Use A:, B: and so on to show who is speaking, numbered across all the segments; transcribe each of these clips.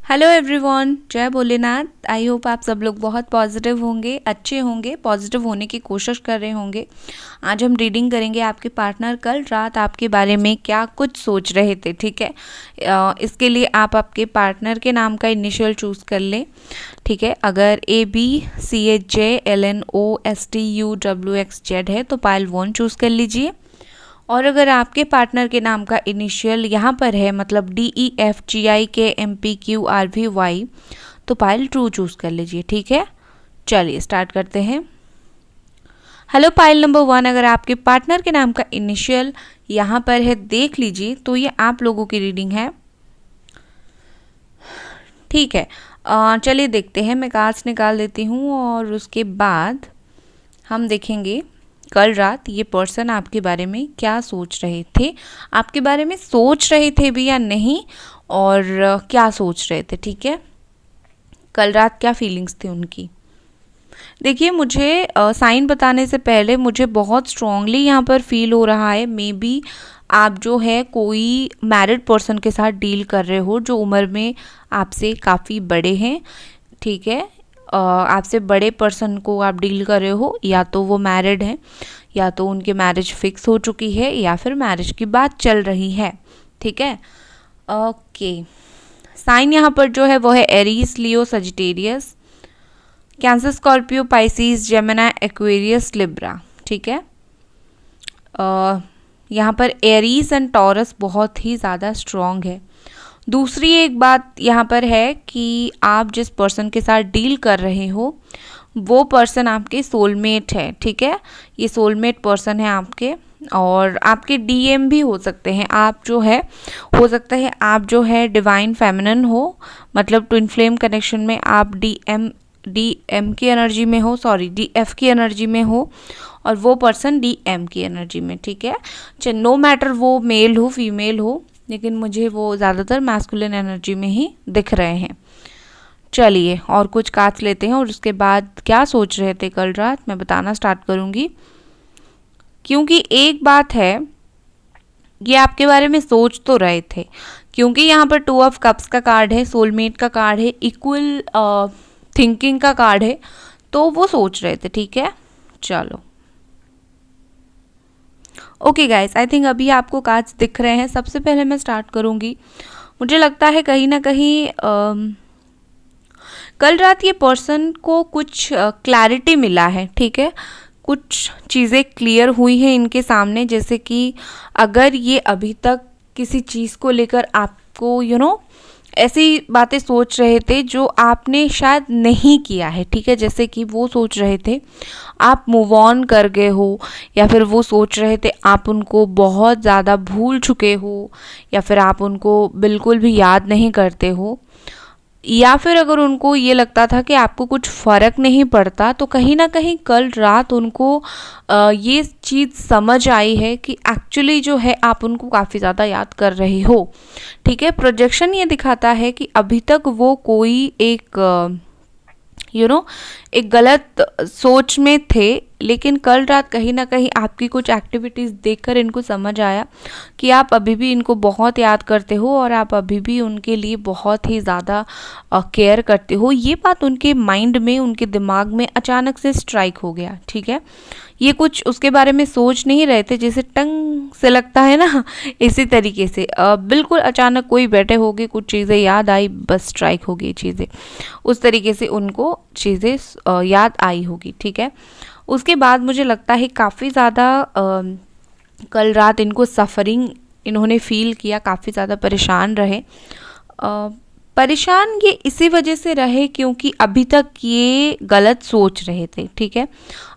A: Hello everyone, जय Bholenath. I hope आप सब लोग बहुत पॉजिटिव होंगे, अच्छे होंगे, पॉजिटिव होने की कोशिश कर रहे होंगे। आज हम रीडिंग करेंगे आपके पार्टनर कल रात आपके बारे में क्या कुछ सोच रहे थे। ठीक है, इसके लिए आप आपके पार्टनर के नाम का इनिशियल चूज़ कर लें। ठीक है, अगर ABCHJLNOSTUWXZ है तो पाइल 1 चूज़ कर लीजिए। और अगर आपके पार्टनर के नाम का इनिशियल यहाँ पर है, मतलब DEFGIKMPQRVY, तो पाइल 2 चूज़ कर लीजिए। ठीक है, चलिए स्टार्ट करते हैं। हेलो पाइल नंबर 1, अगर आपके पार्टनर के नाम का इनिशियल यहाँ पर है, देख लीजिए, तो ये आप लोगों की रीडिंग है। ठीक है, चलिए देखते हैं। मैं कार्ड्स निकाल देती हूँ और उसके बाद हम देखेंगे कल रात ये पर्सन आपके बारे में क्या सोच रहे थे, आपके बारे में सोच रहे थे भी या नहीं, और क्या सोच रहे थे। ठीक है, कल रात क्या फीलिंग्स थी उनकी। देखिए, मुझे साइन बताने से पहले मुझे बहुत स्ट्रांगली यहाँ पर फील हो रहा है, मे बी आप जो है कोई मैरिड पर्सन के साथ डील कर रहे हो जो उम्र में आपसे काफ़ी बड़े हैं। ठीक है, आपसे बड़े पर्सन को आप डील कर रहे हो, या तो वो मैरिड हैं, या तो उनकी मैरिज फिक्स हो चुकी है, या फिर मैरिज की बात चल रही है। ठीक है, ओके। साइन यहाँ पर जो है वो है Aries, Leo, Sagittarius, Cancer, Scorpio, Pisces, Gemini, Aquarius, Libra. ठीक है, यहाँ पर एरीज एंड टॉरस बहुत ही ज़्यादा स्ट्रॉन्ग है। दूसरी एक बात यहाँ पर है कि आप जिस पर्सन के साथ डील कर रहे हो वो पर्सन आपके सोलमेट है। ठीक है, ये सोलमेट पर्सन है आपके, और आपके डीएम भी हो सकते हैं। आप जो है, हो सकता है आप जो है डिवाइन फेमिनिन हो, मतलब ट्विन फ्लेम कनेक्शन में आप डीएम की एनर्जी में हो, सॉरी डीएफ की एनर्जी में हो, और वो पर्सन डीएम की एनर्जी में। ठीक है, चाहे नो मैटर वो मेल हो फीमेल हो, लेकिन मुझे वो ज़्यादातर मैस्कुलिन एनर्जी में ही दिख रहे हैं। चलिए और कुछ कार्ड्स लेते हैं और उसके बाद क्या सोच रहे थे कल रात मैं बताना स्टार्ट करूँगी। क्योंकि एक बात है, ये आपके बारे में सोच तो रहे थे, क्योंकि यहाँ पर 2 ऑफ कप्स का कार्ड है, सोलमेट का कार्ड है, इक्वल थिंकिंग का कार्ड है, तो वो सोच रहे थे। ठीक है, चलो ओके गाइस, आई थिंक अभी आपको कार्ड्स दिख रहे हैं। सबसे पहले मैं स्टार्ट करूँगी। मुझे लगता है कहीं ना कहीं कल रात ये पर्सन को कुछ क्लैरिटी मिला है। ठीक है, कुछ चीज़ें क्लियर हुई हैं इनके सामने, जैसे कि अगर ये अभी तक किसी चीज़ को लेकर आपको ऐसी बातें सोच रहे थे जो आपने शायद नहीं किया है। ठीक है, जैसे कि वो सोच रहे थे आप मूव ऑन कर गए हो, या फिर वो सोच रहे थे आप उनको बहुत ज़्यादा भूल चुके हो, या फिर आप उनको बिल्कुल भी याद नहीं करते हो, या फिर अगर उनको ये लगता था कि आपको कुछ फ़र्क नहीं पड़ता, तो कहीं ना कहीं कल रात उनको ये चीज़ समझ आई है कि एक्चुअली जो है आप उनको काफ़ी ज़्यादा याद कर रहे हो। ठीक है, प्रोजेक्शन ये दिखाता है कि अभी तक वो कोई एक एक गलत सोच में थे, लेकिन कल रात कहीं ना कहीं आपकी कुछ एक्टिविटीज़ देखकर इनको समझ आया कि आप अभी भी इनको बहुत याद करते हो और आप अभी भी उनके लिए बहुत ही ज़्यादा केयर करते हो। ये बात उनके माइंड में, उनके दिमाग में अचानक से स्ट्राइक हो गया। ठीक है, ये कुछ उसके बारे में सोच नहीं रहे थे, जैसे टंग से लगता है ना, इसी तरीके से बिल्कुल अचानक कोई बैठे होगे, कुछ चीज़ें याद आई, बस स्ट्राइक हो गई चीज़ें, उस तरीके से उनको चीज़ें याद आई होगी। ठीक है, उसके बाद मुझे लगता है काफ़ी ज़्यादा कल रात इनको सफ़रिंग इन्होंने फील किया, काफ़ी ज़्यादा परेशान रहे। परेशान ये इसी वजह से रहे क्योंकि अभी तक ये गलत सोच रहे थे। ठीक है,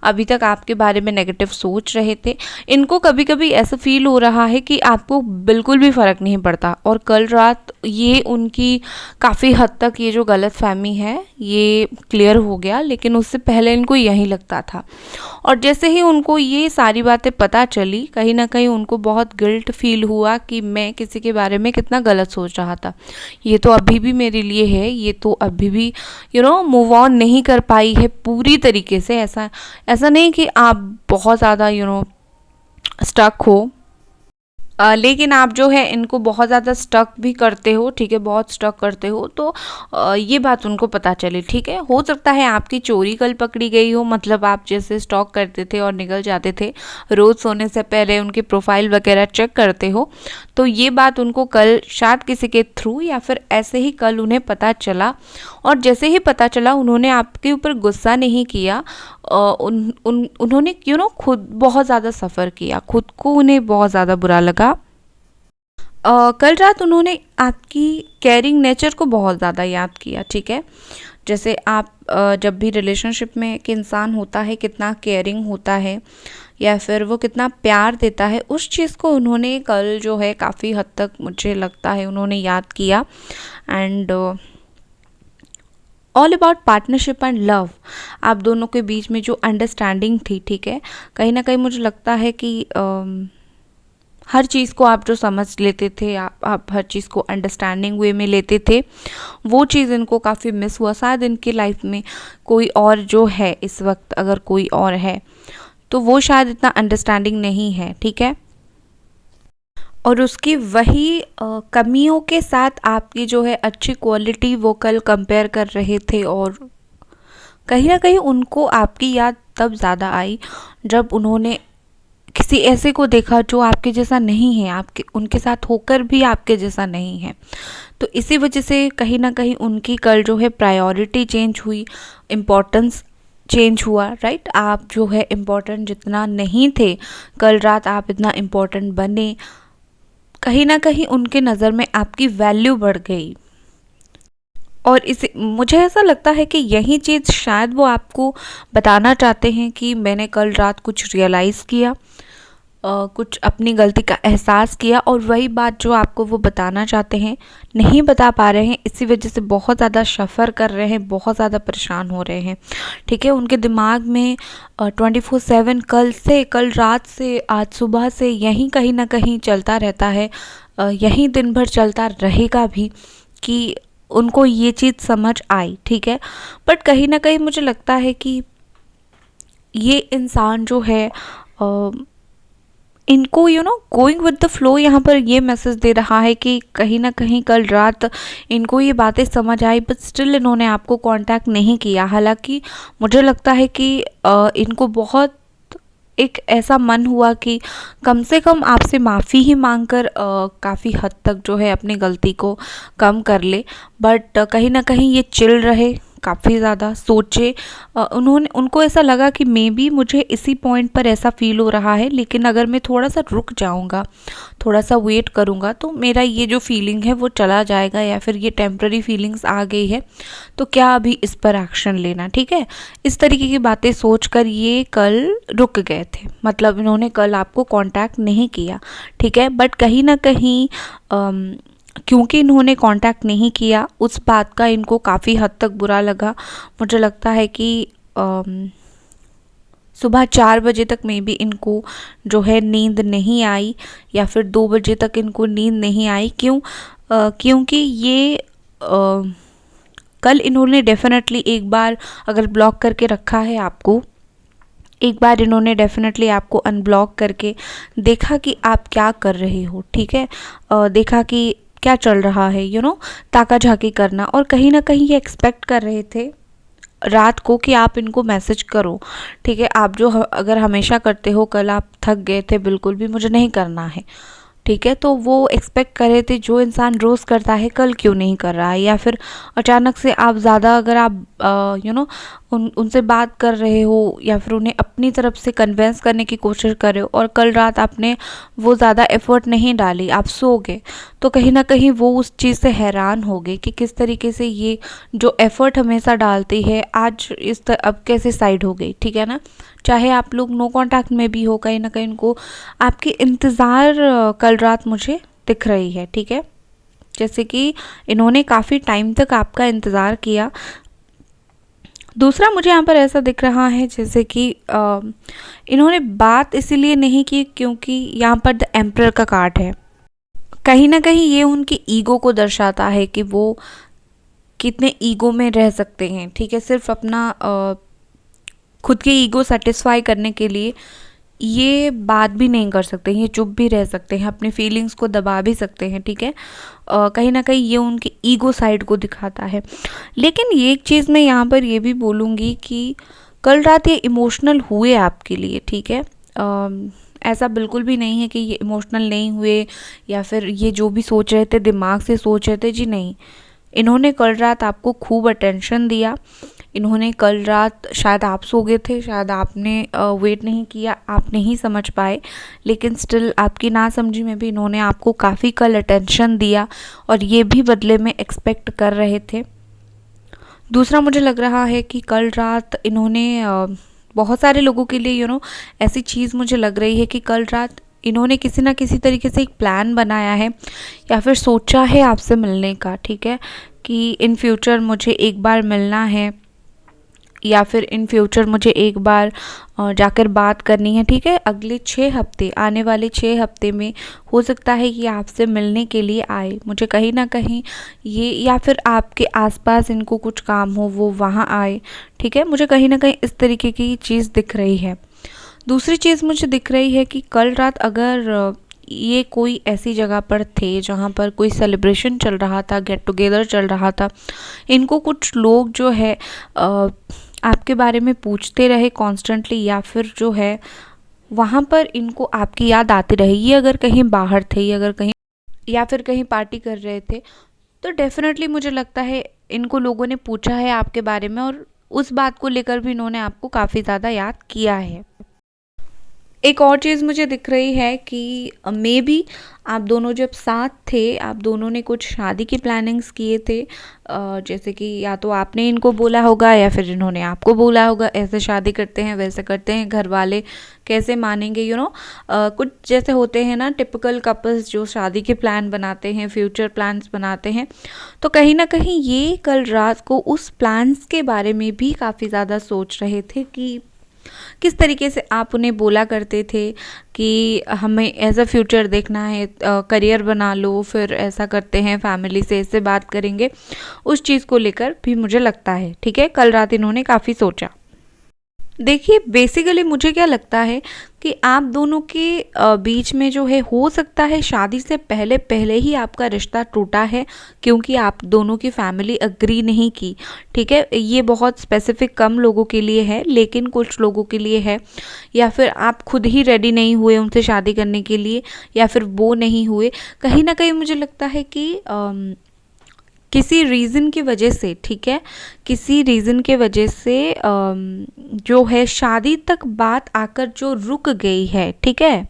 A: अभी तक आपके बारे में नेगेटिव सोच रहे थे। इनको कभी कभी ऐसा फील हो रहा है कि आपको बिल्कुल भी फ़र्क नहीं पड़ता, और कल रात ये उनकी काफ़ी हद तक ये जो गलत फहमी है ये क्लियर हो गया, लेकिन उससे पहले इनको यही लगता था। और जैसे ही उनको ये सारी बातें पता चली, कहीं ना कहीं उनको बहुत गिल्ट फील हुआ कि मैं किसी के बारे में कितना गलत सोच रहा था, ये तो अभी भी मेरे लिए है, ये तो अभी भी मूव ऑन नहीं कर पाई है पूरी तरीके से। ऐसा नहीं कि आप बहुत ज़्यादा स्टक हो, लेकिन आप जो है इनको बहुत ज़्यादा स्टक भी करते हो, ठीक है, बहुत स्टक करते हो, तो ये बात उनको पता चले, ठीक है। हो सकता है आपकी चोरी कल पकड़ी गई हो, मतलब आप जैसे स्टॉक करते थे और निकल जाते थे, रोज़ सोने से पहले उनकी प्रोफाइल वगैरह चेक करते हो, तो ये बात उनको कल शायद किसी के थ्रू या फिर ऐसे ही कल उन्हें पता चला, और जैसे ही पता चला उन्होंने आपके ऊपर गुस्सा नहीं किया, उन्होंने खुद बहुत ज़्यादा सफ़र किया, खुद को उन्हें बहुत ज़्यादा बुरा लगा। कल रात उन्होंने आपकी केयरिंग नेचर को बहुत ज़्यादा याद किया, ठीक है। जैसे आप जब भी रिलेशनशिप में एक इंसान होता है कितना केयरिंग होता है या फिर वो कितना प्यार देता है, उस चीज़ को उन्होंने कल जो है काफ़ी हद तक मुझे लगता है उन्होंने याद किया। And all about partnership and love, आप दोनों के बीच में जो अंडरस्टैंडिंग थी, ठीक है, कहीं ना कहीं मुझे लगता है कि हर चीज़ को आप जो समझ लेते थे, आप हर चीज़ को अंडरस्टैंडिंग वे में लेते थे, वो चीज़ इनको काफ़ी मिस हुआ। शायद इनकी लाइफ में कोई और जो है इस वक्त, अगर कोई और है तो वो शायद इतना अंडरस्टैंडिंग नहीं है, ठीक है। और उसकी वही कमियों के साथ आपकी जो है अच्छी क्वालिटी वो कल कंपेयर कर रहे थे, और कहीं ना कहीं उनको आपकी याद तब ज़्यादा आई जब उन्होंने किसी ऐसे को देखा जो आपके जैसा नहीं है, आपके उनके साथ होकर भी आपके जैसा नहीं है। तो इसी वजह से कहीं ना कहीं उनकी कल जो है प्रायोरिटी चेंज हुई, इम्पोर्टेंस चेंज हुआ, राइट। आप जो है इम्पोर्टेंट जितना नहीं थे, कल रात आप इतना इम्पोर्टेंट बने, कहीं ना कहीं उनके नज़र में आपकी वैल्यू बढ़ गई। और इसे मुझे ऐसा लगता है कि यही चीज़ शायद वो आपको बताना चाहते हैं कि मैंने कल रात कुछ रियलाइज़ किया, कुछ अपनी गलती का एहसास किया, और वही बात जो आपको वो बताना चाहते हैं नहीं बता पा रहे हैं, इसी वजह से बहुत ज़्यादा सफ़र कर रहे हैं, बहुत ज़्यादा परेशान हो रहे हैं, ठीक है। उनके दिमाग में 24/7 कल रात से आज सुबह से यहीं कहीं ना कहीं चलता रहता है, यहीं दिन भर चलता रहेगा भी कि उनको ये चीज़ समझ आई, ठीक है। बट कहीं ना कहीं मुझे लगता है कि ये इंसान जो है इनको गोइंग विद द फ्लो यहाँ पर ये मैसेज दे रहा है कि कहीं ना कहीं कल रात इनको ये बातें समझ आई, बट स्टिल इन्होंने आपको कांटेक्ट नहीं किया। हालांकि मुझे लगता है कि इनको बहुत एक ऐसा मन हुआ कि कम से कम आपसे माफ़ी ही मांगकर काफ़ी हद तक जो है अपनी गलती को कम कर ले, बट कहीं ना कहीं ये चिल रहे, काफ़ी ज़्यादा सोचे। उनको ऐसा लगा कि मे बी मुझे इसी पॉइंट पर ऐसा फील हो रहा है, लेकिन अगर मैं थोड़ा सा रुक जाऊंगा, थोड़ा सा वेट करूंगा, तो मेरा ये जो फीलिंग है वो चला जाएगा, या फिर ये टेम्प्रेरी फीलिंग्स आ गई है तो क्या अभी इस पर एक्शन लेना, ठीक है। इस तरीके की बातें सोचकर ये कल रुक गए थे, मतलब इन्होंने कल आपको कांटेक्ट नहीं किया, ठीक है। बट कहीं ना कहीं क्योंकि इन्होंने कांटेक्ट नहीं किया, उस बात का इनको काफ़ी हद तक बुरा लगा। मुझे लगता है कि सुबह 4 बजे तक मे बी इनको जो है नींद नहीं आई, या फिर 2 बजे तक इनको नींद नहीं आई। क्योंकि ये कल इन्होंने डेफिनेटली एक बार अगर ब्लॉक करके रखा है आपको, एक बार इन्होंने डेफिनेटली आपको अनब्लॉक करके देखा कि आप क्या कर रहे हो, ठीक है, देखा कि क्या चल रहा है, ताका झाकी करना, और कहीं ना कहीं ये एक्सपेक्ट कर रहे थे रात को कि आप इनको मैसेज करो, ठीक है। आप जो अगर हमेशा करते हो, कल आप थक गए थे, बिल्कुल भी मुझे नहीं करना है, ठीक है। तो वो एक्सपेक्ट कर रहे थे जो इंसान रोज़ करता है कल क्यों नहीं कर रहा है, या फिर अचानक से आप ज़्यादा अगर आप उनसे बात कर रहे हो या फिर उन्हें अपनी तरफ से कन्विंस करने की कोशिश कर रहे हो, और कल रात आपने वो ज़्यादा एफर्ट नहीं डाली, आप सो गए, तो कहीं ना कहीं वो उस चीज़ से हैरान हो गए कि किस तरीके से ये जो एफ़र्ट हमेशा डालती है आज अब कैसे साइड हो गई, ठीक है ना। चाहे आप लोग नो कांटेक्ट में भी हो, कहीं ना कहीं उनको आपकी इंतज़ार कल रात मुझे दिख रही है, ठीक है। जैसे कि इन्होंने काफ़ी टाइम तक आपका इंतज़ार किया। दूसरा मुझे यहाँ पर ऐसा दिख रहा है जैसे कि इन्होंने बात इसीलिए नहीं की क्योंकि यहाँ पर द एम्परर का कार्ड है। कहीं ना कहीं ये उनकी ईगो को दर्शाता है कि वो कितने ईगो में रह सकते हैं, ठीक है। सिर्फ अपना खुद के ईगो सेटिस्फाई करने के लिए ये बात भी नहीं कर सकते, ये चुप भी रह सकते हैं, अपने फीलिंग्स को दबा भी सकते हैं, ठीक है। कहीं ना कहीं ये उनके ईगो साइड को दिखाता है। लेकिन ये एक चीज़ मैं यहाँ पर ये भी बोलूँगी कि कल रात ये इमोशनल हुए आपके लिए, ठीक है। ऐसा बिल्कुल भी नहीं है कि ये इमोशनल नहीं हुए या फिर ये जो भी सोच रहे थे दिमाग से सोच रहे थे, जी नहीं। इन्होंने कल रात आपको खूब अटेंशन दिया। इन्होंने कल रात, शायद आप सो गए थे, शायद आपने वेट नहीं किया, आप नहीं समझ पाए, लेकिन स्टिल आपकी ना समझी में भी इन्होंने आपको काफ़ी कल अटेंशन दिया और ये भी बदले में एक्सपेक्ट कर रहे थे। दूसरा मुझे लग रहा है कि कल रात इन्होंने बहुत सारे लोगों के लिए ऐसी चीज़ मुझे लग रही है कि कल रात इन्होंने किसी ना किसी तरीके से एक प्लान बनाया है या फिर सोचा है आपसे मिलने का, ठीक है, कि इन फ्यूचर मुझे एक बार मिलना है या फिर इन फ्यूचर मुझे एक बार जाकर बात करनी है, ठीक है। अगले 6 हफ्ते, आने वाले 6 हफ्ते में हो सकता है कि आपसे मिलने के लिए आए। मुझे कहीं ना कहीं ये, या फिर आपके आसपास इनको कुछ काम हो वो वहाँ आए, ठीक है। मुझे कहीं ना कहीं इस तरीके की चीज़ दिख रही है। दूसरी चीज़ मुझे दिख रही है कि कल रात अगर ये कोई ऐसी जगह पर थे जहाँ पर कोई सेलिब्रेशन चल रहा था, गेट टुगेदर चल रहा था, इनको कुछ लोग जो है आपके बारे में पूछते रहे कॉन्स्टेंटली, या फिर जो है वहाँ पर इनको आपकी याद आती रही। ये अगर कहीं बाहर थे, ये अगर कहीं या फिर कहीं पार्टी कर रहे थे, तो डेफिनेटली मुझे लगता है इनको लोगों ने पूछा है आपके बारे में और उस बात को लेकर भी इन्होंने आपको काफ़ी ज़्यादा याद किया है। एक और चीज़ मुझे दिख रही है कि मे बी आप दोनों जब साथ थे, आप दोनों ने कुछ शादी की प्लानिंग्स किए थे, जैसे कि या तो आपने इनको बोला होगा या फिर इन्होंने आपको बोला होगा, ऐसे शादी करते हैं, वैसे करते हैं, घर वाले कैसे मानेंगे, कुछ जैसे होते हैं ना टिपिकल कपल्स जो शादी के प्लान बनाते हैं, फ्यूचर प्लान्स बनाते हैं। तो कहीं ना कहीं ये कल रात को उस प्लान्स के बारे में भी काफ़ी ज़्यादा सोच रहे थे कि किस तरीके से आप उन्हें बोला करते थे कि हमें एज अ फ्यूचर देखना है, करियर बना लो, फिर ऐसा करते हैं, फैमिली से ऐसे बात करेंगे। उस चीज़ को लेकर भी मुझे लगता है, ठीक है, कल रात इन्होंने काफ़ी सोचा। देखिए, बेसिकली मुझे क्या लगता है कि आप दोनों के बीच में जो है, हो सकता है शादी से पहले पहले ही आपका रिश्ता टूटा है, क्योंकि आप दोनों की फैमिली अग्री नहीं की, ठीक है। ये बहुत स्पेसिफिक कम लोगों के लिए है, लेकिन कुछ लोगों के लिए है। या फिर आप खुद ही रेडी नहीं हुए उनसे शादी करने के लिए, या फिर वो नहीं हुए। कहीं ना कहीं मुझे लगता है कि किसी रीज़न की वजह से, ठीक है, किसी रीज़न के वजह से जो है शादी तक बात आकर जो रुक गई है, ठीक है।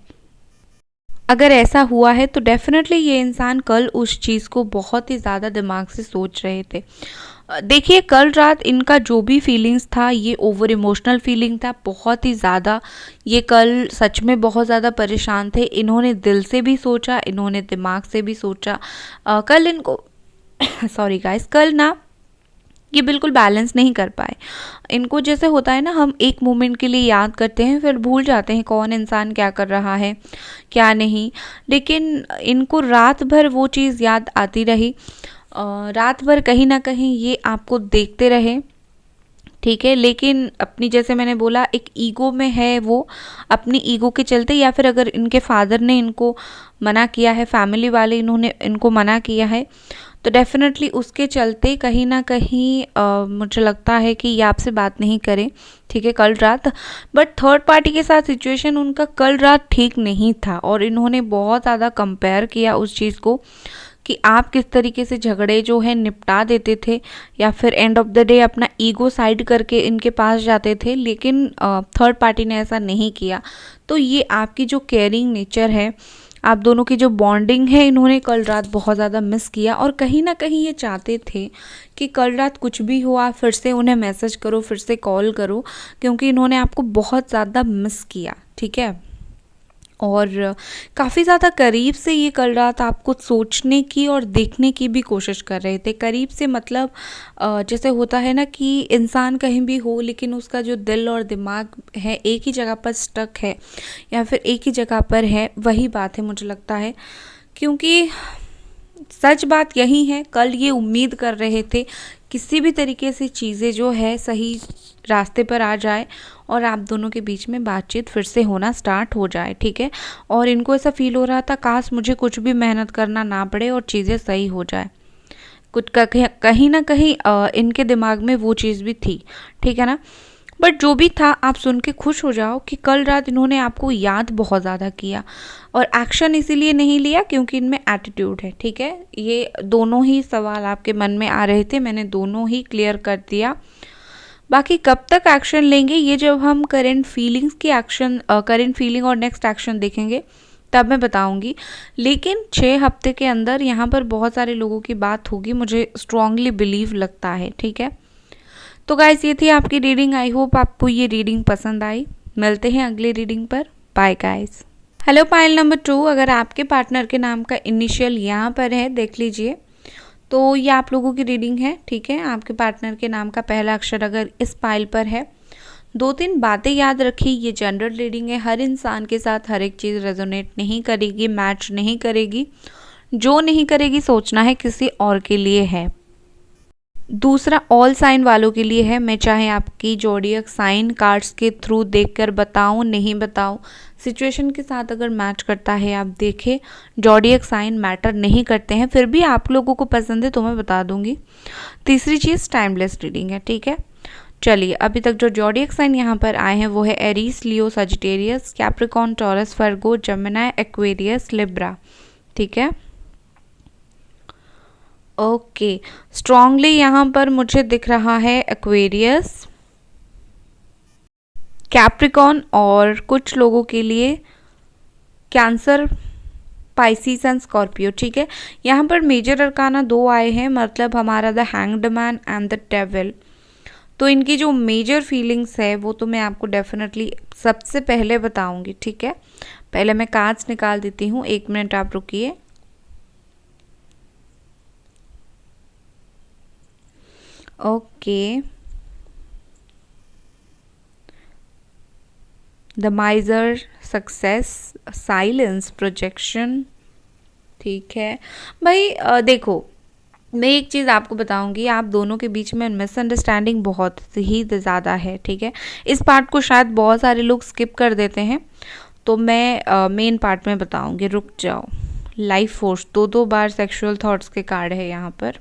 A: अगर ऐसा हुआ है तो डेफिनेटली ये इंसान कल उस चीज़ को बहुत ही ज़्यादा दिमाग से सोच रहे थे। देखिए, कल रात इनका जो भी फीलिंग्स था, ये ओवर इमोशनल फीलिंग था बहुत ही ज़्यादा। ये कल सच में बहुत ज़्यादा परेशान थे। इन्होंने दिल से भी सोचा, इन्होंने दिमाग से भी सोचा। कल इनको सॉरी गाइस, कल ना ये बिल्कुल बैलेंस नहीं कर पाए। इनको जैसे होता है ना, हम एक मोमेंट के लिए याद करते हैं, फिर भूल जाते हैं कौन इंसान क्या कर रहा है क्या नहीं। लेकिन इनको रात भर वो चीज़ याद आती रही। रात भर कहीं ना कहीं ये आपको देखते रहे, ठीक है। लेकिन अपनी, जैसे मैंने बोला, एक ईगो में है वो, अपनी ईगो के चलते, या फिर अगर इनके फादर ने इनको मना किया है, फैमिली वाले इन्होंने इनको मना किया है, तो डेफिनेटली उसके चलते कहीं ना कहीं मुझे लगता है कि ये आपसे बात नहीं करें, ठीक है, कल रात। बट थर्ड पार्टी के साथ सिचुएशन उनका कल रात ठीक नहीं था और इन्होंने बहुत ज़्यादा कंपेयर किया उस चीज़ को कि आप किस तरीके से झगड़े जो है निपटा देते थे, या फिर एंड ऑफ द डे अपना ईगो साइड करके इनके पास जाते थे। लेकिन थर्ड पार्टी ने ऐसा नहीं किया। तो ये आपकी जो केयरिंग नेचर है, आप दोनों की जो बॉन्डिंग है, इन्होंने कल रात बहुत ज़्यादा मिस किया। और कहीं ना कहीं ये चाहते थे कि कल रात कुछ भी हो, आप फिर से उन्हें मैसेज करो, फिर से कॉल करो, क्योंकि इन्होंने आपको बहुत ज़्यादा मिस किया, ठीक है। और काफ़ी ज़्यादा करीब से ये कल रात आपको सोचने की और देखने की भी कोशिश कर रहे थे। करीब से मतलब जैसे होता है ना कि इंसान कहीं भी हो, लेकिन उसका जो दिल और दिमाग है एक ही जगह पर स्टक है, या फिर एक ही जगह पर है, वही बात है मुझे लगता है। क्योंकि सच बात यही है, कल ये उम्मीद कर रहे थे किसी भी तरीके से चीज़ें जो है सही रास्ते पर आ जाए और आप दोनों के बीच में बातचीत फिर से होना स्टार्ट हो जाए, ठीक है। और इनको ऐसा फील हो रहा था काश मुझे कुछ भी मेहनत करना ना पड़े और चीज़ें सही हो जाए। कुछ कहीं ना कहीं इनके दिमाग में वो चीज़ भी थी, ठीक है ना। बट जो भी था, आप सुन के खुश हो जाओ कि कल रात इन्होंने आपको याद बहुत ज़्यादा किया और एक्शन इसीलिए नहीं लिया क्योंकि इनमें एटीट्यूड है, ठीक है। ये दोनों ही सवाल आपके मन में आ रहे थे, मैंने दोनों ही क्लियर कर दिया। बाकी कब तक एक्शन लेंगे ये जब हम करेंट फीलिंग्स की करेंट फीलिंग और नेक्स्ट एक्शन देखेंगे तब मैं बताऊंगी। लेकिन 6 हफ्ते के अंदर यहाँ पर बहुत सारे लोगों की बात होगी, मुझे स्ट्रांगली बिलीव लगता है, ठीक है। तो गाइस ये थी आपकी रीडिंग। आई होप आपको ये रीडिंग पसंद आई। मिलते हैं अगली रीडिंग पर। Bye guys. Hello pile number 2, अगर आपके पार्टनर के नाम का इनिशियल यहाँ पर है देख लीजिए। तो ये आप लोगों की रीडिंग है, ठीक है। आपके पार्टनर के नाम का पहला अक्षर अगर इस पाइल पर है, 2-3 बातें याद रखी। ये जनरल रीडिंग है, हर इंसान के साथ हर एक चीज़ रेजोनेट नहीं करेगी, मैच नहीं करेगी। जो नहीं करेगी सोचना है किसी और के लिए है। दूसरा ऑल साइन वालों के लिए है। मैं चाहे आपकी जोडियक साइन कार्ड्स के थ्रू देखकर बताऊं नहीं बताऊं, सिचुएशन के साथ अगर मैच करता है आप देखें। जोडियक साइन मैटर नहीं करते हैं, फिर भी आप लोगों को पसंद है तो मैं बता दूंगी। तीसरी चीज़ टाइमलेस रीडिंग है, ठीक है। चलिए अभी तक जो जोडियक साइन यहाँ पर आए हैं वो है Aries, Leo, Sagittarius, Capricorn, taurus, वर्गो, जेमिनी, एक्वेरियस, लिब्रा, ठीक है। ओके, स्ट्रांगली यहाँ पर मुझे दिख रहा है एक्वेरियस, कैप्रिकॉर्न और कुछ लोगों के लिए कैंसर, पाइसिस एंड स्कॉर्पियो, ठीक है। यहाँ पर मेजर अरकाना 2 आए हैं, मतलब हमारा the hanged man and the devil. तो इनकी जो मेजर फीलिंग्स है वो तो मैं आपको डेफिनेटली सबसे पहले बताऊंगी, ठीक है। पहले मैं कार्ड्स निकाल देती हूँ, 1 मिनट आप रुकिए। Okay, the माइजर, success, silence, projection, ठीक है भाई। देखो मैं एक चीज़ आपको बताऊंगी, आप दोनों के बीच में मिसअंडरस्टैंडिंग बहुत ही ज़्यादा है, ठीक है। इस पार्ट को शायद बहुत सारे लोग स्किप कर देते हैं, तो मैं मेन पार्ट में बताऊंगी। रुक जाओ। लाइफ फोर्स, 2 बार सेक्सुअल थॉट्स के कार्ड है यहाँ पर,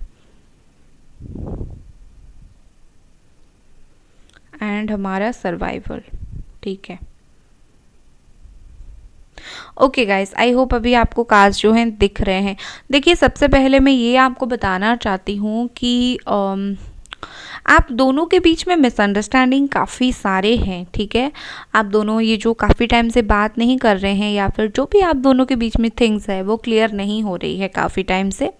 A: एंड हमारा सर्वाइवल, ठीक है। ओके गाइस, आई होप अभी आपको कार्ड्स जो हैं दिख रहे हैं। देखिए सबसे पहले मैं ये आपको बताना चाहती हूँ कि आप दोनों के बीच में मिसअंडरस्टैंडिंग काफ़ी सारे हैं, ठीक है। आप दोनों ये जो काफ़ी टाइम से बात नहीं कर रहे हैं या फिर जो भी आप दोनों के बीच में थिंग्स है वो क्लियर नहीं हो रही है काफ़ी टाइम से,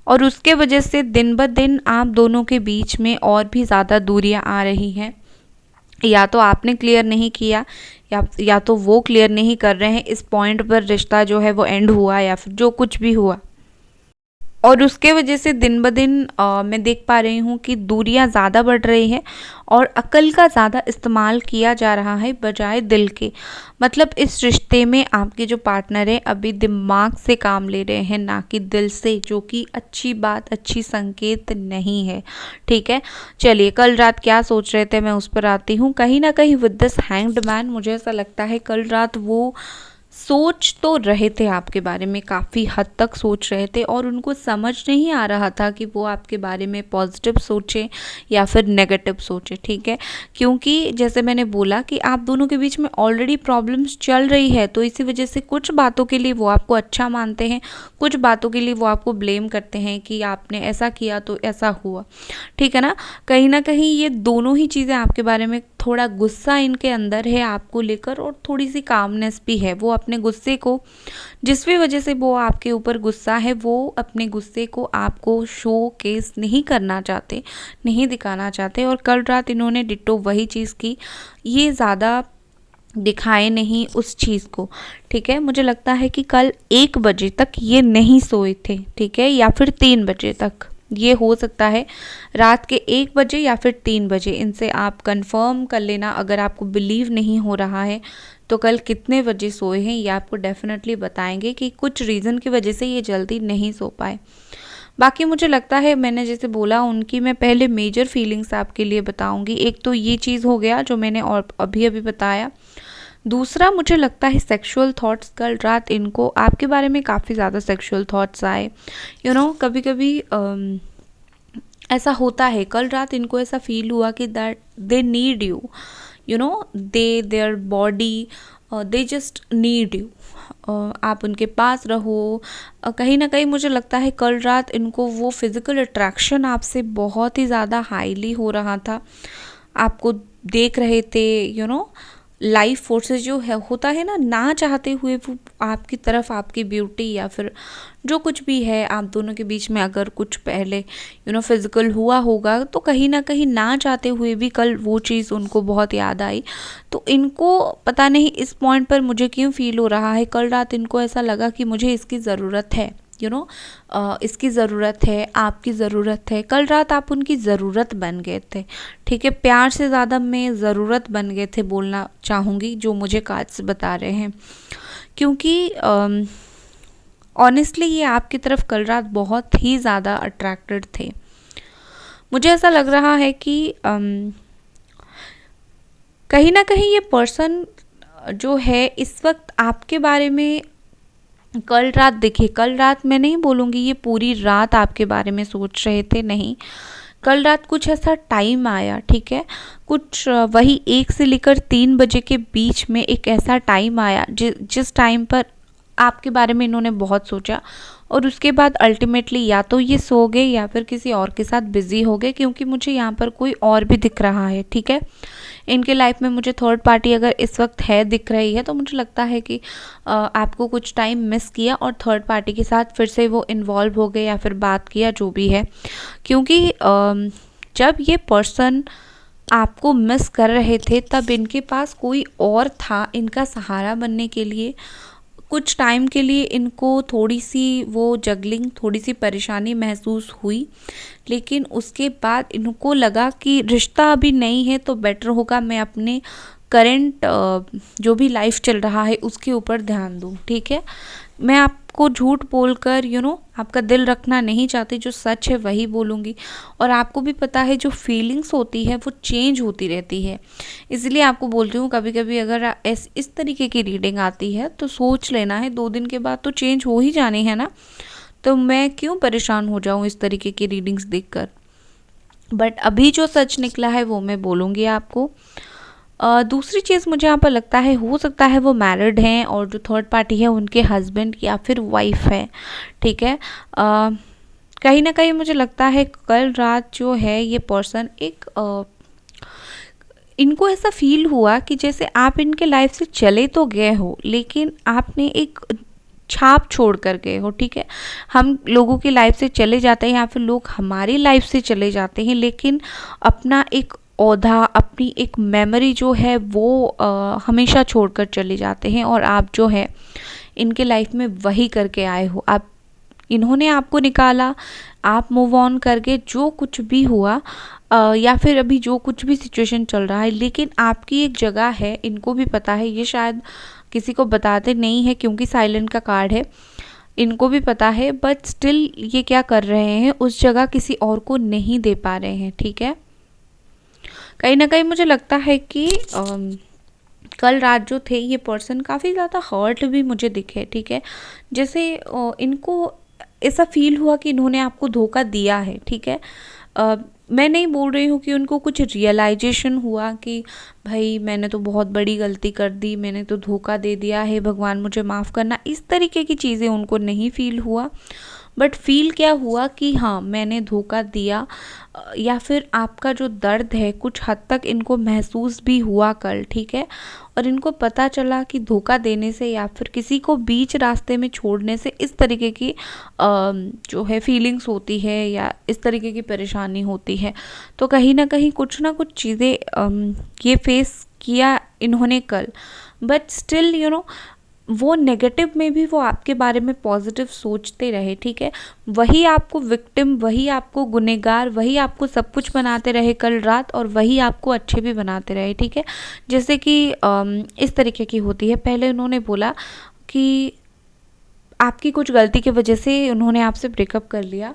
A: और उसके वजह से दिन ब दिन आप दोनों के बीच में और भी ज़्यादा दूरियां आ रही हैं। या तो आपने क्लियर नहीं किया या तो वो क्लियर नहीं कर रहे हैं, इस पॉइंट पर रिश्ता जो है वो एंड हुआ या फिर जो कुछ भी हुआ, और उसके वजह से दिन ब दिन मैं देख पा रही हूँ कि दूरियां ज़्यादा बढ़ रही हैं और अक्ल का ज़्यादा इस्तेमाल किया जा रहा है बजाय दिल के। मतलब इस रिश्ते में आपके जो पार्टनर है अभी दिमाग से काम ले रहे हैं ना कि दिल से, जो कि अच्छी बात, अच्छी संकेत नहीं है, ठीक है। चलिए कल रात क्या सोच रहे थे मैं उस पर आती हूँ। कहीं ना कहीं विद दिस हैंग्ड मैन मुझे ऐसा लगता है कल रात वो सोच तो रहे थे आपके बारे में, काफ़ी हद तक सोच रहे थे और उनको समझ नहीं आ रहा था कि वो आपके बारे में पॉजिटिव सोचे या फिर नेगेटिव सोचे, ठीक है। क्योंकि जैसे मैंने बोला कि आप दोनों के बीच में ऑलरेडी प्रॉब्लम्स चल रही है, तो इसी वजह से कुछ बातों के लिए वो आपको अच्छा मानते हैं, कुछ बातों के लिए वो आपको ब्लेम करते हैं कि आपने ऐसा किया तो ऐसा हुआ, ठीक है ना। ना कहीं ये दोनों ही चीज़ें आपके बारे में, थोड़ा गुस्सा इनके अंदर है आपको लेकर और थोड़ी सी कामनेस भी है। वो अपने गुस्से को, जिस भी वजह से वो आपके ऊपर गुस्सा है, वो अपने गुस्से को आपको शो केस नहीं करना चाहते, नहीं दिखाना चाहते। और कल रात इन्होंने डिट्टो वही चीज़ की, ये ज़्यादा दिखाए नहीं उस चीज़ को, ठीक है। मुझे लगता है कि कल 1 बजे तक ये नहीं सोए थे, ठीक है, या फिर 3 बजे तक, ये हो सकता है रात के 1 बजे या फिर 3 बजे। इनसे आप कंफर्म कर लेना अगर आपको बिलीव नहीं हो रहा है तो कल कितने बजे सोए हैं, ये आपको डेफिनेटली बताएंगे कि कुछ रीज़न की वजह से ये जल्दी नहीं सो पाए। बाकी मुझे लगता है मैंने जैसे बोला उनकी मैं पहले मेजर फीलिंग्स आपके लिए बताऊंगी। एक तो ये चीज़ हो गया जो मैंने और अभी अभी बताया। दूसरा मुझे लगता है सेक्सुअल थॉट्स, कल रात इनको आपके बारे में काफ़ी ज़्यादा सेक्सुअल थॉट्स आए। कभी कभी ऐसा होता है, कल रात इनको ऐसा फील हुआ कि that they need you, their body, they just need you, आप उनके पास रहो। कहीं ना कहीं मुझे लगता है कल रात इनको वो फिज़िकल अट्रैक्शन आपसे बहुत ही ज़्यादा हाईली हो रहा था, आपको देख रहे थे। लाइफ फोर्सेस जो है होता है ना चाहते हुए वो आपकी तरफ, आपकी ब्यूटी या फिर जो कुछ भी है आप दोनों के बीच में अगर कुछ पहले फिजिकल हुआ होगा, तो कहीं ना कहीं ना चाहते हुए भी कल वो चीज़ उनको बहुत याद आई। तो इनको पता नहीं इस पॉइंट पर मुझे क्यों फील हो रहा है, कल रात इनको ऐसा लगा कि मुझे इसकी ज़रूरत है, इसकी ज़रूरत है, आपकी ज़रूरत है। कल रात आप उनकी ज़रूरत बन गए थे, ठीक है। प्यार से ज़्यादा मैं ज़रूरत बन गए थे बोलना चाहूँगी, जो मुझे कार्ड्स बता रहे हैं। क्योंकि ऑनेस्टली ये आपकी तरफ कल रात बहुत ही ज़्यादा अट्रैक्टेड थे। मुझे ऐसा लग रहा है कि कहीं ना कहीं ये पर्सन जो है इस वक्त आपके बारे में कल रात, देखिए कल रात मैं नहीं बोलूँगी ये पूरी रात आपके बारे में सोच रहे थे, नहीं। कल रात कुछ ऐसा टाइम आया, ठीक है, कुछ वही 1 से लेकर 3 बजे के बीच में एक ऐसा टाइम आया जिस टाइम पर आपके बारे में इन्होंने बहुत सोचा, और उसके बाद अल्टीमेटली या तो ये सो गए या फिर किसी और के साथ बिजी हो गए। क्योंकि मुझे यहाँ पर कोई और भी दिख रहा है, ठीक है। इनके लाइफ में मुझे थर्ड पार्टी अगर इस वक्त है, दिख रही है, तो मुझे लगता है कि आपको कुछ टाइम मिस किया और थर्ड पार्टी के साथ फिर से वो इन्वॉल्व हो गए या फिर बात किया, जो भी है। क्योंकि जब ये पर्सन आपको मिस कर रहे थे तब इनके पास कोई और था इनका सहारा बनने के लिए। कुछ टाइम के लिए इनको थोड़ी सी वो जगलिंग, थोड़ी सी परेशानी महसूस हुई, लेकिन उसके बाद इनको लगा कि रिश्ता अभी नहीं है तो बेटर होगा मैं अपने करंट जो भी लाइफ चल रहा है उसके ऊपर ध्यान दूँ, ठीक है। मैं आपको झूठ बोलकर आपका दिल रखना नहीं चाहती, जो सच है वही बोलूँगी। और आपको भी पता है जो फीलिंग्स होती है वो चेंज होती रहती है, इसलिए आपको बोलती हूँ कभी कभी अगर इस तरीके की रीडिंग आती है तो सोच लेना है, 2 दिन के बाद तो चेंज हो ही जाने है ना, तो मैं क्यों परेशान हो जाऊँ इस तरीके की रीडिंग्स देखकर। बट अभी जो सच निकला है वो मैं बोलूँगी आपको। दूसरी चीज़ मुझे यहाँ पर लगता है, हो सकता है वो मैरिड हैं और जो थर्ड पार्टी है उनके हस्बैंड या फिर वाइफ है, ठीक है। कहीं ना कहीं मुझे लगता है कल रात जो है ये पर्सन इनको ऐसा फील हुआ कि जैसे आप इनके लाइफ से चले तो गए हो, लेकिन आपने एक छाप छोड़ कर गए हो, ठीक है। हम लोगों की लाइफ से चले जाते हैं या फिर लोग हमारी लाइफ से चले जाते हैं, लेकिन अपना एक औधा, अपनी एक मेमोरी जो है वो हमेशा छोड़कर चले जाते हैं। और आप जो है इनके लाइफ में वही करके आए हो, आप इन्होंने आपको निकाला, आप मूव ऑन करके जो कुछ भी हुआ या फिर अभी जो कुछ भी सिचुएशन चल रहा है, लेकिन आपकी एक जगह है, इनको भी पता है, ये शायद किसी को बताते नहीं है क्योंकि साइलेंट का कार्ड है, इनको भी पता है, बट स्टिल ये क्या कर रहे हैं, उस जगह किसी और को नहीं दे पा रहे हैं, ठीक है। कहीं ना कहीं मुझे लगता है कि कल रात जो थे ये पर्सन काफ़ी ज़्यादा हर्ट भी मुझे दिखे, ठीक है। जैसे इनको ऐसा फील हुआ कि इन्होंने आपको धोखा दिया है, ठीक है। मैं नहीं बोल रही हूँ कि उनको कुछ रियलाइजेशन हुआ कि भाई मैंने तो बहुत बड़ी गलती कर दी, मैंने तो धोखा दे दिया है, भगवान मुझे माफ़ करना, इस तरीके की चीज़ें उनको नहीं फील हुआ। बट फील क्या हुआ कि हाँ मैंने धोखा दिया, या फिर आपका जो दर्द है कुछ हद तक इनको महसूस भी हुआ कल, ठीक है। और इनको पता चला कि धोखा देने से या फिर किसी को बीच रास्ते में छोड़ने से इस तरीके की जो है फीलिंग्स होती है या इस तरीके की परेशानी होती है। तो कहीं ना कुछ चीज़ें ये फेस किया इन्होंने कल, बट स्टिल वो नेगेटिव में भी वो आपके बारे में पॉजिटिव सोचते रहे, ठीक है। वही आपको विक्टिम, वही आपको गुनहगार, वही आपको सब कुछ बनाते रहे कल रात, और वही आपको अच्छे भी बनाते रहे, ठीक है। जैसे कि इस तरीके की होती है, पहले उन्होंने बोला कि आपकी कुछ गलती की वजह से उन्होंने आपसे ब्रेकअप कर लिया,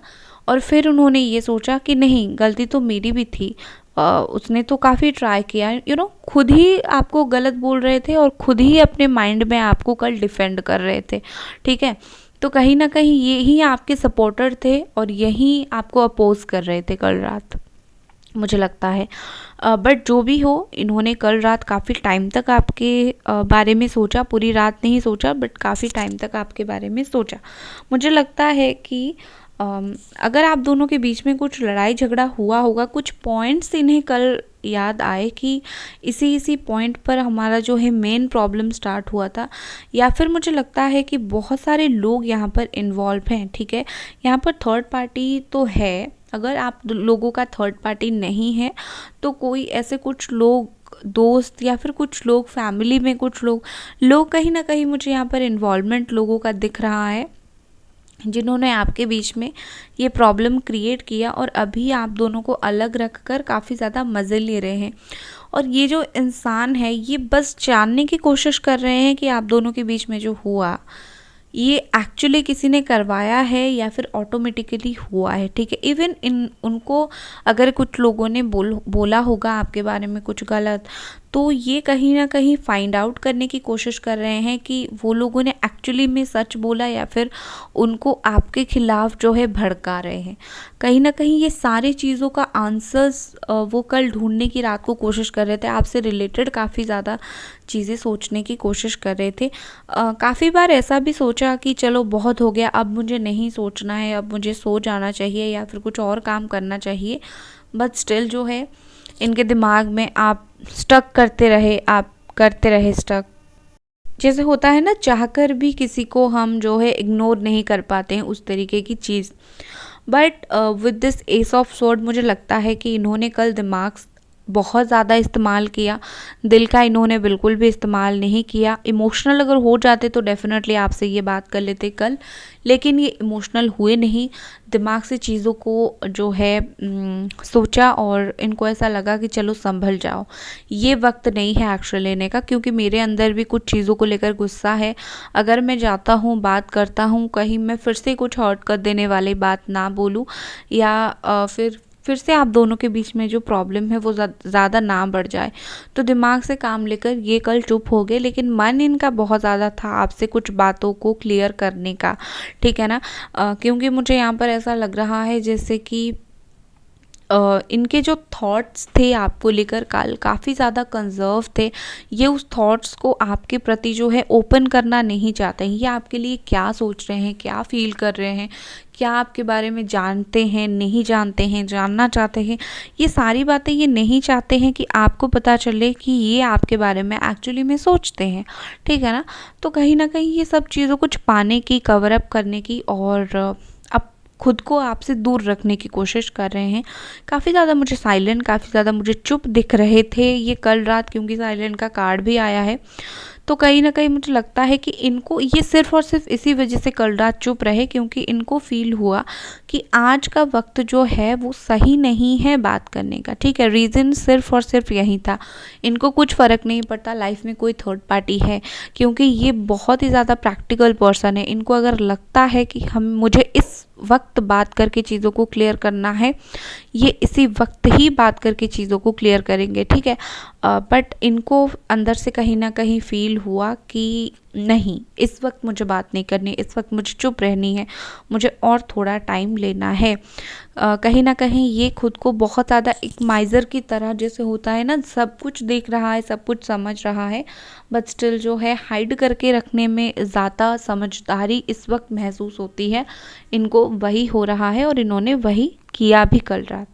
A: और फिर उन्होंने ये सोचा कि नहीं, गलती तो मेरी भी थी, उसने तो काफ़ी ट्राई किया, खुद ही आपको गलत बोल रहे थे और खुद ही अपने माइंड में आपको कल डिफेंड कर रहे थे, ठीक है। तो कहीं ना कहीं यही आपके सपोर्टर थे और यही आपको अपोज कर रहे थे कल रात, मुझे लगता है। बट जो भी हो, इन्होंने कल रात काफ़ी टाइम तक आपके बारे में सोचा, पूरी रात नहीं सोचा बट काफ़ी टाइम तक आपके बारे में सोचा। मुझे लगता है कि अगर आप दोनों के बीच में कुछ लड़ाई झगड़ा हुआ होगा, कुछ पॉइंट्स इन्हें कल याद आए कि इसी पॉइंट पर हमारा जो है मेन प्रॉब्लम स्टार्ट हुआ था, या फिर मुझे लगता है कि बहुत सारे लोग यहाँ पर इन्वॉल्व हैं, ठीक है। यहाँ पर थर्ड पार्टी तो है, अगर आप लोगों का थर्ड पार्टी नहीं है तो कोई ऐसे कुछ लोग, दोस्त या फिर कुछ लोग फैमिली में, कुछ लोग कहीं ना कहीं मुझे यहाँ पर इन्वॉल्वमेंट लोगों का दिख रहा है, जिन्होंने आपके बीच में ये प्रॉब्लम क्रिएट किया और अभी आप दोनों को अलग रख कर काफ़ी ज़्यादा मज़े ले रहे हैं। और ये जो इंसान है ये बस जानने की कोशिश कर रहे हैं कि आप दोनों के बीच में जो हुआ ये एक्चुअली किसी ने करवाया है या फिर ऑटोमेटिकली हुआ है, ठीक है। इवन उनको अगर कुछ लोगों ने बोला होगा आपके बारे में कुछ गलत, तो ये कहीं ना कहीं फाइंड आउट करने की कोशिश कर रहे हैं कि वो लोगों ने एक्चुअली में सच बोला या फिर उनको आपके खिलाफ जो है भड़का रहे हैं। कहीं ना कहीं ये सारी चीज़ों का आंसर्स वो कल ढूंढने की रात को कोशिश कर रहे थे, आपसे रिलेटेड काफ़ी ज़्यादा चीज़ें सोचने की कोशिश कर रहे थे। काफ़ी बार ऐसा भी सोचा कि चलो बहुत हो गया, अब मुझे नहीं सोचना है, अब मुझे सो जाना चाहिए या फिर कुछ और काम करना चाहिए, बट स्टिल जो है इनके दिमाग में आप स्टक करते रहे स्टक। जैसे होता है ना, चाहकर भी किसी को हम जो है इग्नोर नहीं कर पाते हैं, उस तरीके की चीज़। But with this ace of sword मुझे लगता है कि इन्होंने कल दिमाग बहुत ज़्यादा इस्तेमाल किया, दिल का इन्होंने बिल्कुल भी इस्तेमाल नहीं किया। इमोशनल अगर हो जाते तो डेफिनेटली आपसे ये बात कर लेते कल, लेकिन ये इमोशनल हुए नहीं, दिमाग से चीज़ों को जो है सोचा और इनको ऐसा लगा कि चलो संभल जाओ, ये वक्त नहीं है एक्शन लेने का, क्योंकि मेरे अंदर भी कुछ चीज़ों को लेकर गुस्सा है। अगर मैं जाता हूँ, बात करता हूँ, कहीं मैं फिर से कुछ हर्ट कर देने वाली बात ना बोलूँ या फिर से आप दोनों के बीच में जो प्रॉब्लम है वो ज़्यादा ना बढ़ जाए। तो दिमाग से काम लेकर ये कल चुप हो गए, लेकिन मन इनका बहुत ज़्यादा था आपसे कुछ बातों को क्लियर करने का, ठीक है ना। क्योंकि मुझे यहाँ पर ऐसा लग रहा है जैसे कि इनके जो थॉट्स थे आपको लेकर कल काफ़ी ज़्यादा कंजर्व थे। ये उस थॉट्स को आपके प्रति जो है ओपन करना नहीं चाहते हैं। ये आपके लिए क्या सोच रहे हैं, क्या फील कर रहे हैं, क्या आपके बारे में जानते हैं, नहीं जानते हैं, जानना चाहते हैं, ये सारी बातें ये नहीं चाहते हैं कि आपको पता चले कि ये आपके बारे में एक्चुअली में सोचते हैं, ठीक है ना। तो कहीं ना कहीं ये सब चीज़ों कुछ पाने की, कवर अप करने की और खुद को आपसे दूर रखने की कोशिश कर रहे हैं। काफ़ी ज़्यादा मुझे साइलेंट, काफ़ी ज़्यादा मुझे चुप दिख रहे थे ये कल रात, क्योंकि साइलेंट का कार्ड भी आया है। तो कहीं ना कहीं मुझे लगता है कि इनको ये सिर्फ और सिर्फ इसी वजह से कल रात चुप रहे, क्योंकि इनको फील हुआ कि आज का वक्त जो है वो सही नहीं है बात करने का, ठीक है। रीज़न सिर्फ और सिर्फ यही था, इनको कुछ फ़र्क नहीं पड़ता लाइफ में कोई थर्ड पार्टी है, क्योंकि ये बहुत ही ज़्यादा प्रैक्टिकल पर्सन है। इनको अगर लगता है कि मुझे इस वक्त बात करके चीज़ों को क्लियर करना है, ये इसी वक्त ही बात करके चीज़ों को क्लियर करेंगे, ठीक है। बट इनको अंदर से कहीं ना कहीं फील हुआ कि नहीं, इस वक्त मुझे बात नहीं करनी, इस वक्त मुझे चुप रहनी है, मुझे और थोड़ा टाइम लेना है। कहीं ना कहीं ये खुद को बहुत ज़्यादा एक माइज़र की तरह, जैसे होता है ना, सब कुछ देख रहा है, सब कुछ समझ रहा है, बट स्टिल जो है हाइड करके रखने में ज़्यादा समझदारी इस वक्त महसूस होती है। इनको वही हो रहा है और इन्होंने वही किया भी कल रात।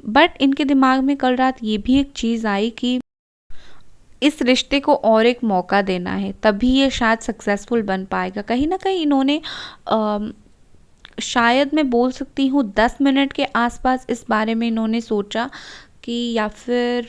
A: बट इनके दिमाग में कल रात ये भी एक चीज़ आई कि इस रिश्ते को और एक मौका देना है, तभी ये शायद सक्सेसफुल बन पाएगा। कहीं ना कहीं इन्होंने शायद मैं बोल सकती हूँ 10 मिनट के आसपास इस बारे में इन्होंने सोचा कि, या फिर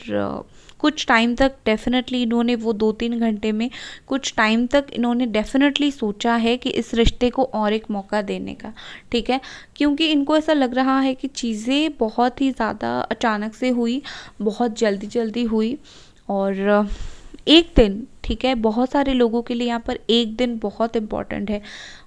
A: कुछ टाइम तक डेफिनेटली इन्होंने, वो 2-3 घंटे में कुछ टाइम तक इन्होंने डेफिनेटली सोचा है कि इस रिश्ते को और एक मौका देने का, ठीक है। क्योंकि इनको ऐसा लग रहा है कि चीज़ें बहुत ही ज़्यादा अचानक से हुई, बहुत जल्दी जल्दी हुई, और एक दिन, ठीक है, बहुत सारे लोगों के लिए यहाँ पर एक दिन बहुत इम्पॉर्टेंट है।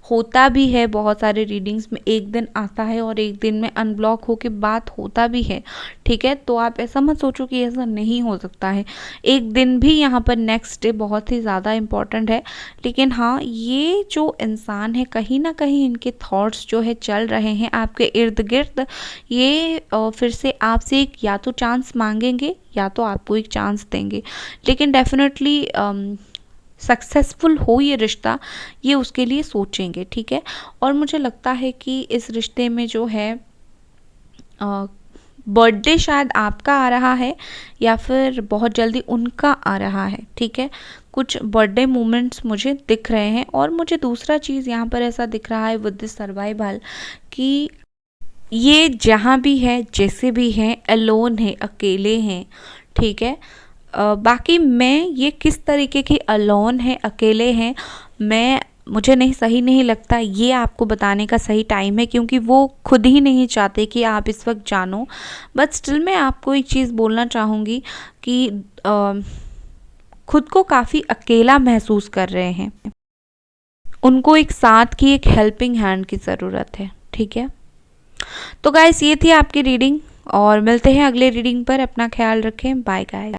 A: होता भी है बहुत सारे रीडिंग्स में, एक दिन आता है और एक दिन में अनब्लॉक होके बात होता भी है, ठीक है। तो आप ऐसा मत सोचो कि ऐसा नहीं हो सकता है, एक दिन भी यहाँ पर नेक्स्ट डे बहुत ही ज़्यादा इम्पॉर्टेंट है। लेकिन हाँ, ये जो इंसान है कहीं ना कहीं इनके थॉट्स जो है चल रहे हैं आपके इर्द गिर्द, ये फिर से आपसे एक या तो चांस मांगेंगे या तो आपको एक चांस देंगे, लेकिन डेफिनेटली सक्सेसफुल हो ये रिश्ता, ये उसके लिए सोचेंगे, ठीक है। और मुझे लगता है कि इस रिश्ते में जो है बर्थडे शायद आपका आ रहा है या फिर बहुत जल्दी उनका आ रहा है, ठीक है। कुछ बर्थडे मोमेंट्स मुझे दिख रहे हैं। और मुझे दूसरा चीज़ यहाँ पर ऐसा दिख रहा है विद दिस सर्वाइवल कि ये जहाँ भी है, जैसे भी हैं, अलोन है, अकेले हैं, ठीक है। बाकी मैं ये किस तरीके की अलोन है, अकेले हैं, मुझे सही नहीं लगता, ये आपको बताने का सही टाइम है, क्योंकि वो खुद ही नहीं चाहते कि आप इस वक्त जानो। बट स्टिल मैं आपको एक चीज़ बोलना चाहूँगी कि खुद को काफ़ी अकेला महसूस कर रहे हैं, उनको एक साथ की, एक हेल्पिंग हैंड की ज़रूरत है, ठीक है। तो गाइस, ये थी आपकी रीडिंग और मिलते हैं अगले रीडिंग पर। अपना ख्याल रखें। Bye guys.